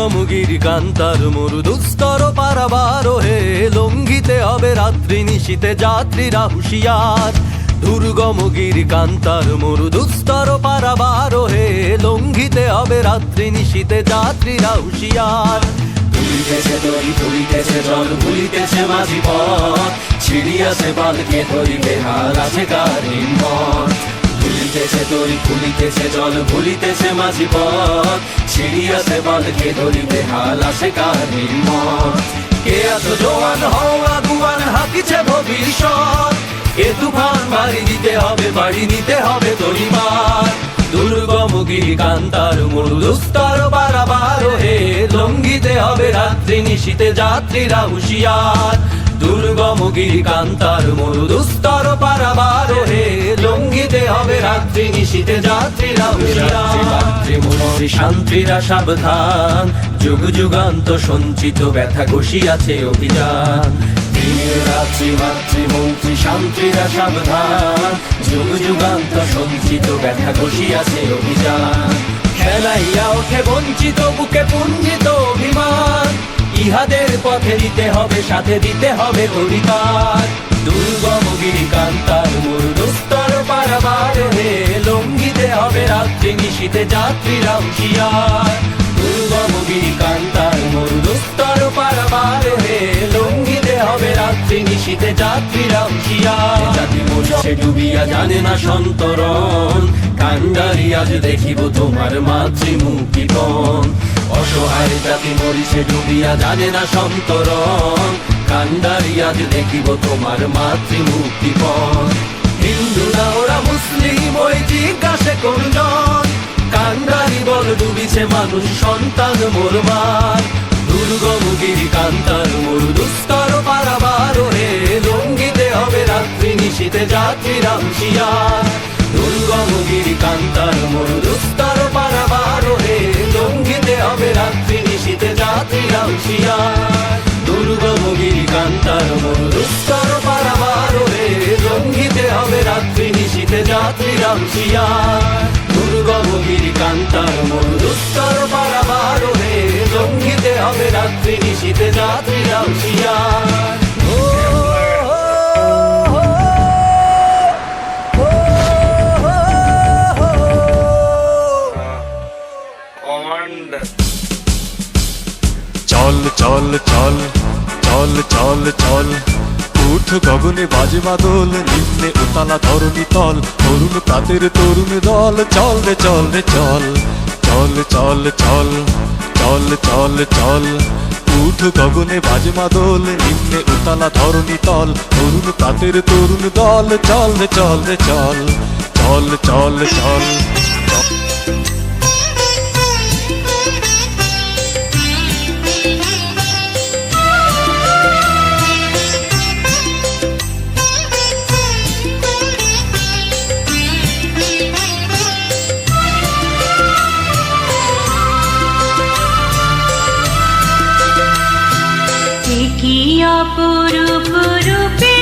দুর্গম গিরি কান্তার মরু দুস্তর পারাবার হে, লঙ্ঘিতে হবে রাত্রি নিশীতে যাত্রীরা হুঁশিয়ার। দুর্গম গিরি কান্তার মরু দুস্তর পারাবার হে, লঙ্ঘিতে হবে রাত্রি নিশীতে যাত্রীরা হুঁশিয়ার। তুলিতেছে দড়ি তুলিতেছে জল ভুলিতেছে মাঝি পথ, ছিড়িয়াছে বালকে ধরিবে হাল আছে কার হিম্মত। তুলিতেছে দড়ি তুলিতেছে জল ভুলিতেছে মাঝি পথ, ছিড়িয়াছে বালকে ধরিবে হাল আছে কার হিম্মত। কে আছো জোয়ান হও আগুয়ান হাকিছে ভবিষ্যৎ, এ তুফান বাড়ি দিতে হবে বাড়ি নিতে হবে তরিমার। দুর্গম গিরি কান্তার মরু দুস্তর পারাবার হে, লঙ্ঘিতে হবে রাত্রি নিশীতে যাত্রীরা হুঁশিয়ার। দুর্গম গিরি কান্তার মরু দুস্তর পারাবার হে, লঙ্ঘিতে হবে রাত্রি নিশীতে যাত্রীরা হুঁশিয়ার। শান্তিরা সাবধান, যুগ যুগান্ত সঞ্চিত ব্যথা ঘষিয়াছে অভিযান। দিনের রাত্রি মাতৃমন্ত্রী শান্তিরা সাবধান, যুগ যুগান্ত সঞ্চিত ব্যথা ঘষিয়াছে অভিযান। খেলাইয়া ওঠে বঞ্চিত বুকে পুঞ্জিত অভিমান, ইহাদের পথে দিতে হবে সাথে দিতে হবে অধিকার। দুর্গম গিরি কান্তার মরু দুস্তর পারাবার হে, লঙ্ঘিতে হবে রাত্রি নিশীতে যাত্রীরা হুঁশিয়ার। দুর্গম গিরি কান্তার মরু দুস্তর পারাবার হে, লঙ্ঘিতে হবে রাত্রি নিশীতে যাত্রীরা হুঁশিয়ার। জাতি মরছে ডুবিয়া জানে না সন্তরণ, কান্ডারি আজ দেখিব তোমার মাতৃমুক্তিপণ। অসহায় জাতি মরিছে ডুবিয়া জানে না সন্তরণ, কান্ডারি আজ দেখিব তোমার মাতৃমুক্তিপণ। হিন্দু না ওরা মুসলিম ওই জিজ্ঞাসে কোনজন, কান্ডারি বল ডুবিছে মানুষ সন্তান মোরমার। দুর্গম গিরি কান্তার মরু দুস্তর পারাবার হে, লঙ্ঘিতে হবে রাত্রি নিশীতে যাত্রীরা হুঁশিয়ার। দুর্গম গিরি কান্তার মরু দুস্তর পারাবার হে, লঙ্ঘিতে হবে রাত্রি নিশীতে যাত্রীরা হুঁশিয়ার। দুর্গম গিরি কান্তার মরু দুস্তর পারাবার হে, লঙ্ঘিতে হবে রাত্রি নিশীতে যাত্রীরা হুঁশিয়ার। দুর্গম গিরি কান্তার মরু দুস্তর পারাবার হে, লঙ্ঘিতে হবে রাত্রি নিশীতে যাত্রীরা হুঁশিয়ার। চল চল চল চল চল চল, উঠ গগনে বাজে বাদল, নিম্নে উতালা ধরণী তল, তরুণ প্রাতের তরুণ দল, চল রে চল রে চল। চল চল চল চল চল চল, উঠ গগনে বাজে বাদল, নিম্নে উতালা ধরণী তল, তরুণ প্রাতের তরুণ দল, চল রে চল রে চল। চল চল চল কি অপরূপ রূপে